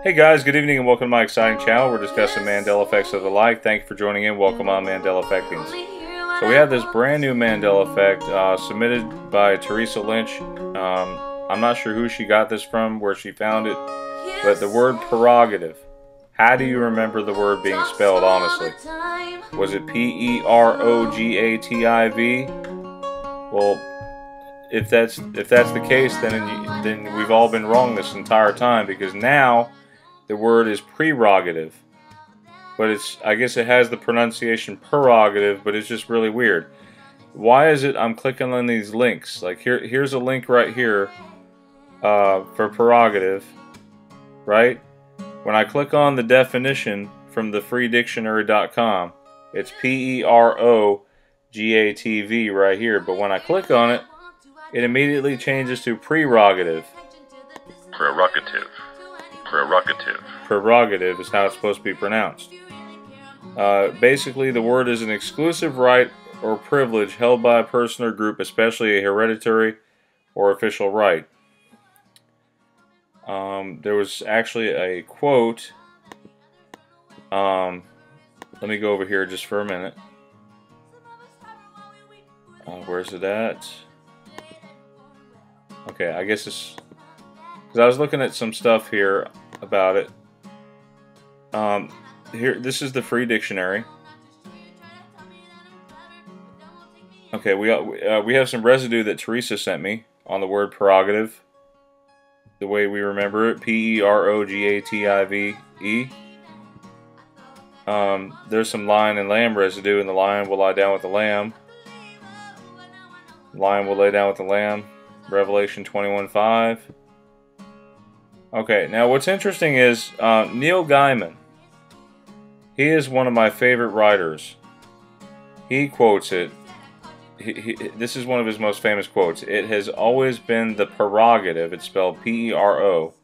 Hey guys, good evening and welcome to my exciting channel. We're discussing Mandela effects of the like. Thank you for joining in. Welcome on Mandela Effectings. So we have this brand new Mandela effect submitted by Theresa Lynch. I'm not sure who she got this from, where she found it, but the word prerogative. How do you remember the word being spelled, honestly? Was it P-E-R-O-G-A-T-I-V? Well, if that's the case, then we've all been wrong this entire time, because now the word is prerogative, but I guess it has the pronunciation prerogative, but it's just really weird. Why is it I'm clicking on these links? Like here's a link right here for prerogative, right? When I click on the definition from the freedictionary.com, it's P-E-R-O-G-A-T-V right here, but when I click on it, it immediately changes to prerogative. Prerogative. Prerogative. Prerogative is how it's supposed to be pronounced. Basically, the word is an exclusive right or privilege held by a person or group, especially a hereditary or official right. There was actually a quote. Let me go over here just for a minute. Where's it at? Okay, I guess it's because I was looking at some stuff here about it. Here, this is the free dictionary. Okay, we have some residue that Theresa sent me on the word prerogative, the way we remember it, P-E-R-O-G-A-T-I-V-E. There's some lion and lamb residue, and the lion will lie down with the lamb. Lion will lay down with the lamb. Revelation 21:5. Okay, now what's interesting is Neil Gaiman. He is one of my favorite writers. He quotes it. This is one of his most famous quotes. It has always been the prerogative, it's spelled P-E-R-O,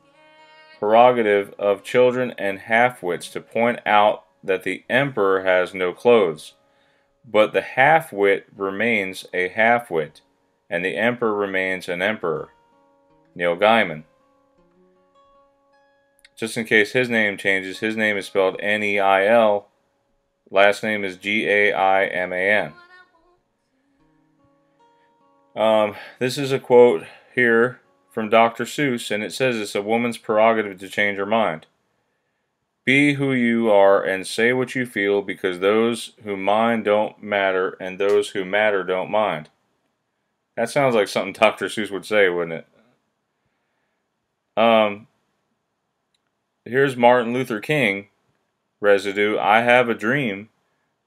prerogative of children and half-wits to point out that the emperor has no clothes, but the half-wit remains a half-wit, and the emperor remains an emperor. Neil Gaiman. Just in case his name changes, his name is spelled N-E-I-L, last name is G-A-I-M-A-N. This is a quote here from Dr. Seuss, and it says it's a woman's prerogative to change her mind. Be who you are and say what you feel, because those who mind don't matter, and those who matter don't mind. That sounds like something Dr. Seuss would say, wouldn't it? Here's Martin Luther King residue. I have a dream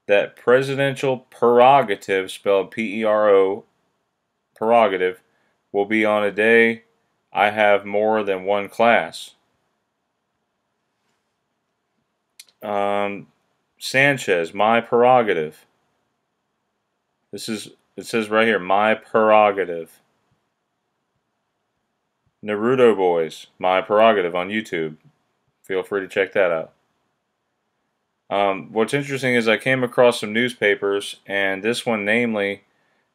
that presidential prerogative, spelled P-E-R-O, prerogative, will be on a day I have more than one class. Sanchez, my prerogative. It says right here, my prerogative. Naruto Boys, my prerogative on YouTube. Feel free to check that out. What's interesting is I came across some newspapers, and this one namely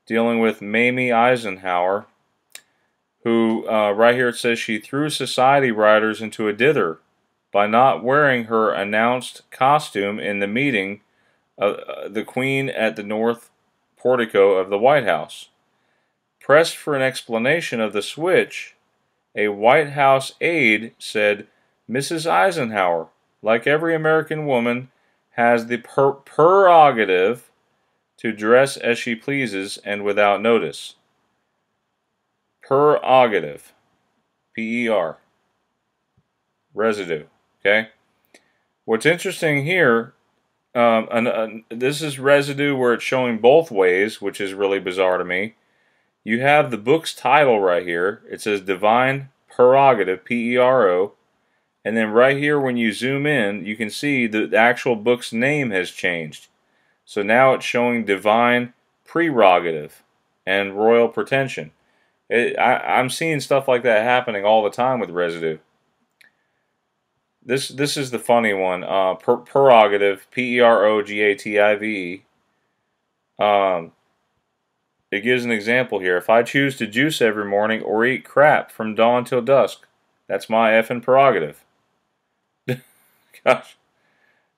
dealing with Mamie Eisenhower, who right here it says she threw society writers into a dither by not wearing her announced costume in the meeting of the Queen at the North Portico of the White House. Pressed for an explanation of the switch, a White House aide said, Mrs. Eisenhower, like every American woman, has the prerogative to dress as she pleases and without notice. Prerogative. P-E-R. Residue. Okay? What's interesting here, this is residue where it's showing both ways, which is really bizarre to me. You have the book's title right here. It says Divine Prerogative, P-E-R-O. And then right here when you zoom in, you can see the actual book's name has changed. So now it's showing Divine Prerogative and Royal Pretension. I'm seeing stuff like that happening all the time with residue. This is the funny one. Prerogative, P-E-R-O-G-A-T-I-V-E. It gives an example here. If I choose to juice every morning or eat crap from dawn till dusk, that's my effing prerogative. Gosh.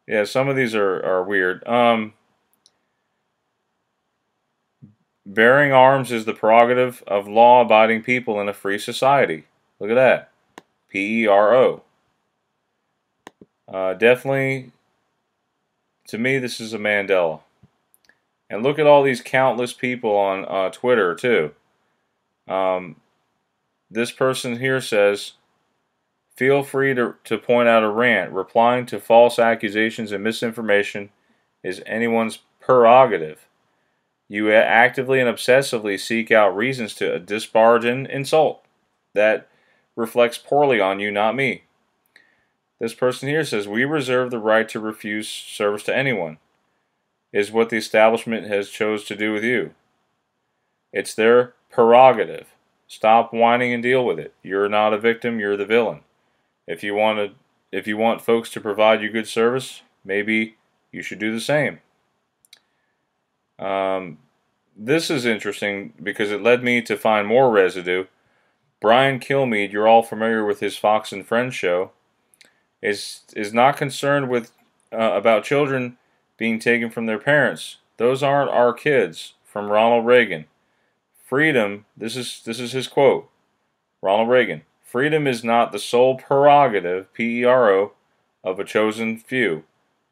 Yeah, some of these are weird. Bearing arms is the prerogative of law-abiding people in a free society. Look at that. P-E-R-O. Definitely, to me, this is a Mandela. And look at all these countless people on Twitter, too. This person here says, feel free to point out a rant. Replying to false accusations and misinformation is anyone's prerogative. You actively and obsessively seek out reasons to disparage and insult. That reflects poorly on you, not me. This person here says, we reserve the right to refuse service to anyone. Is what the establishment has chose to do with you. It's their prerogative. Stop whining and deal with it. You're not a victim, you're the villain. If you want folks to provide you good service, maybe you should do the same. This is interesting because it led me to find more residue. Brian Kilmeade, you're all familiar with his Fox and Friends show, is not concerned with about children being taken from their parents. Those aren't our kids. From Ronald Reagan. Freedom, this is his quote. Ronald Reagan. Freedom is not the sole prerogative, P-E-R-O, of a chosen few,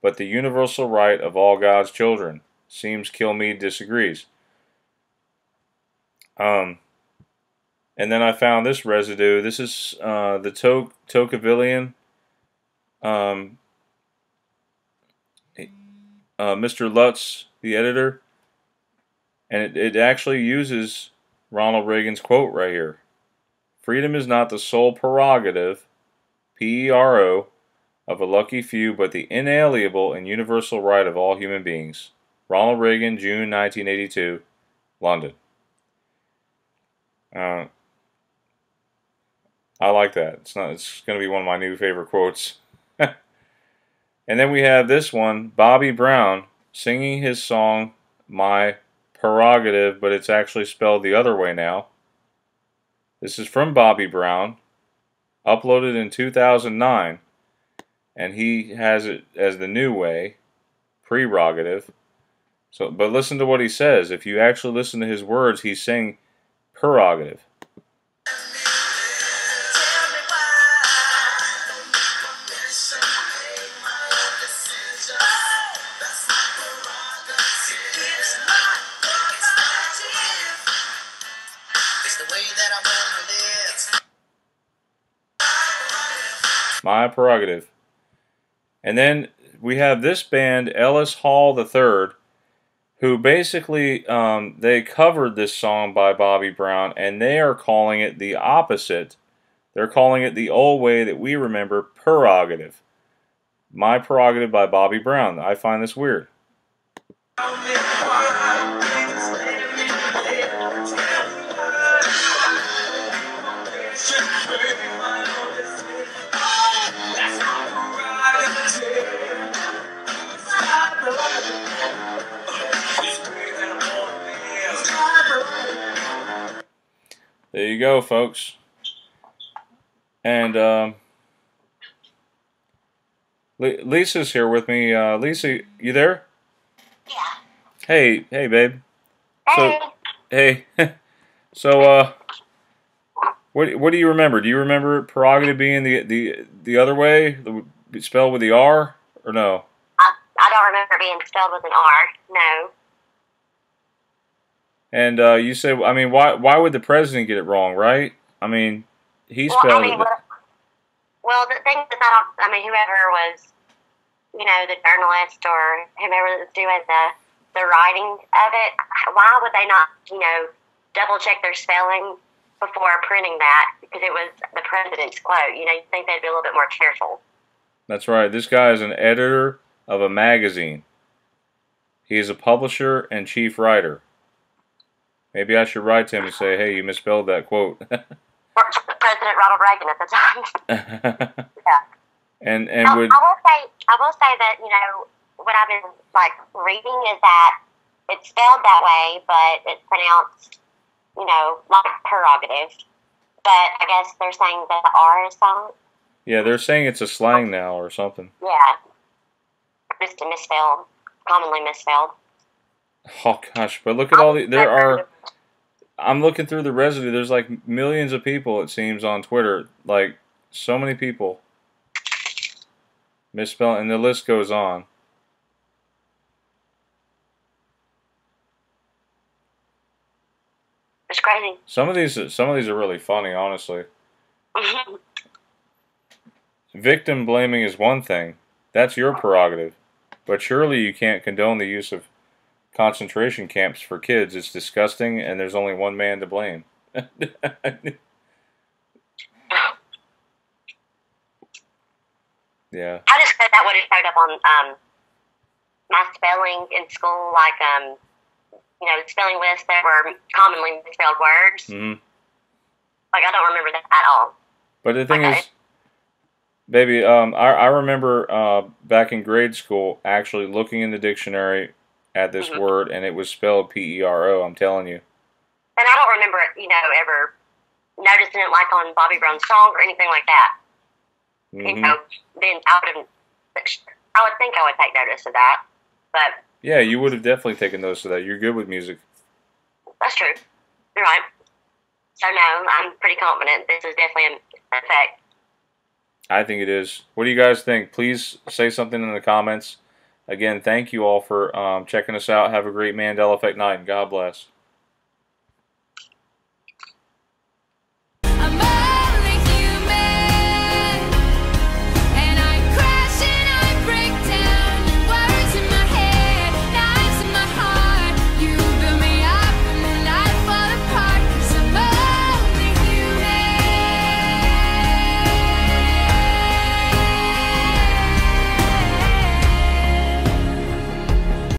but the universal right of all God's children. Seems Kilmeade disagrees. And then I found this residue. This is the Tocquevillian. Mr. Lutz, the editor, and it actually uses Ronald Reagan's quote right here. Freedom is not the sole prerogative, P-E-R-O, of a lucky few, but the inalienable and universal right of all human beings. Ronald Reagan, June 1982, London. I like that. It's going to be one of my new favorite quotes. And then we have this one, Bobby Brown, singing his song, My Prerogative, but it's actually spelled the other way now. This is from Bobby Brown, uploaded in 2009, and he has it as the new way, Prerogative. So, but listen to what he says. If you actually listen to his words, he's saying Prerogative. My prerogative. And then we have this band, Ellis Hall III, who basically, they covered this song by Bobby Brown, and they are calling it the opposite. They're calling it the old way that we remember, Prerogative. My Prerogative by Bobby Brown. I find this weird. There you go, folks. And Lisa's here with me. Lisa, you there? Yeah. Hey, babe. Hey. So, hey. So, what do you remember? Do you remember prerogative being the other way, spelled with the R, or no? I don't remember being spelled with an R. No. And you said, I mean, why would the president get it wrong, right? I mean, he spelled it. Well, the thing is, whoever was, the journalist or whoever was doing the writing of it, why would they not, double check their spelling before printing that? Because it was the president's quote. You think they'd be a little bit more careful. That's right. This guy is an editor of a magazine. He is a publisher and chief writer. Maybe I should write to him and say, hey, you misspelled that quote. President Ronald Reagan at the time. Yeah. And I will say that, what I've been reading is that it's spelled that way, but it's pronounced, like prerogative. But I guess they're saying that the R is silent. Yeah, they're saying it's a slang now or something. Yeah. Just a misspelled, commonly misspelled. Oh gosh, but look at all the there are. I'm looking through the residue. There's like millions of people, it seems, on Twitter. Like so many people misspelling, and the list goes on. It's crazy. Some of these are really funny, honestly. Victim blaming is one thing. That's your prerogative. But surely you can't condone the use of concentration camps for kids. It's disgusting, and there's only one man to blame. I Yeah. just said that would have showed up on my spelling in school, like the spelling list. There were commonly misspelled words. Mm-hmm. Like I don't remember that at all. But the thing is, baby, I remember back in grade school actually looking in the dictionary at this word, and it was spelled P-E-R-O. I'm telling you. And I don't remember, ever noticing it like on Bobby Brown's song or anything like that. Mm-hmm. Then I would think I would take notice of that, but yeah, you would have definitely taken notice of that. You're good with music. That's true. You're right. So no, I'm pretty confident this is definitely an effect. I think it is. What do you guys think? Please say something in the comments. Again, thank you all for checking us out. Have a great Mandela Effect night, and God bless.